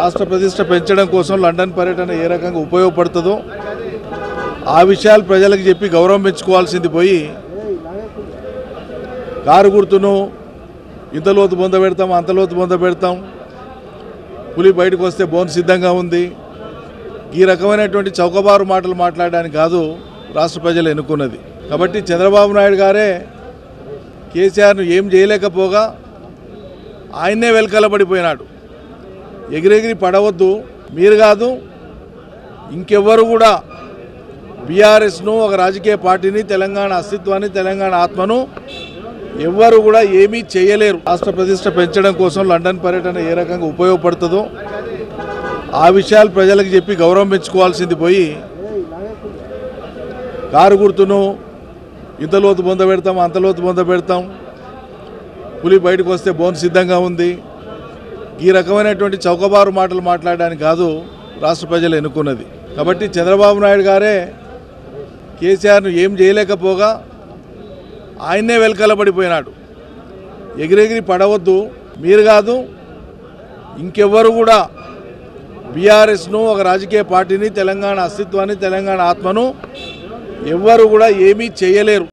రాష్ట్ర ప్రతిష్ట పెంచడం కోసం లండన్ పర్యటన ఏ రకంగా ఉపయోగపడుతుందో ఆ విషయాలు ప్రజలకు చెప్పి గౌరవం పెంచుకోవాల్సింది పోయి కారు గుర్తును ఇంత లోతు బొంద పెడతాం అంత లోతు బొంద పెడతాం, పులి బయటకు వస్తే బోన్ సిద్ధంగా ఉంది, ఈ రకమైనటువంటి చౌకబారు మాటలు మాట్లాడడానికి కాదు రాష్ట్ర ప్రజలు ఎన్నుకున్నది. కాబట్టి చంద్రబాబు నాయుడు గారే కేసీఆర్ను ఏం చేయలేకపోగా ఆయన్నే వెలకలబడిపోయినాడు. ఎగిరెగిరి పడవద్దు, మీరు కాదు ఇంకెవ్వరు కూడా బీఆర్ఎస్ను ఒక రాజకీయ పార్టీని, తెలంగాణ అస్తిత్వాన్ని, తెలంగాణ ఆత్మను ఎవ్వరు కూడా ఏమీ చేయలేరు. రాష్ట్ర ప్రతిష్ట పెంచడం కోసం లండన్ పర్యటన ఏ రకంగా ఉపయోగపడుతుందో ఆ విషయాలు ప్రజలకు చెప్పి గౌరవం పెంచుకోవాల్సింది పోయి కారు గుర్తును ఇంత లోతు బొంద పెడతాం అంత లోతు బొంద పెడతాం, పులి బయటకు వస్తే బోన్ సిద్ధంగా ఉంది, ఈ రకమైనటువంటి చౌకబారు మాటలు మాట్లాడడానికి కాదు రాష్ట్ర ప్రజలు ఎన్నుకున్నది. కాబట్టి చంద్రబాబు నాయుడు గారే కేసీఆర్ను ఏం చేయలేకపోగా ఆయన్నే వెలకలబడిపోయినాడు. ఎగిరెగిరి పడవద్దు, మీరు కాదు ఇంకెవ్వరు కూడా బీఆర్ఎస్ను ఒక రాజకీయ పార్టీని, తెలంగాణ అస్తిత్వాన్ని, తెలంగాణ ఆత్మను ఎవ్వరు కూడా ఏమీ చేయలేరు.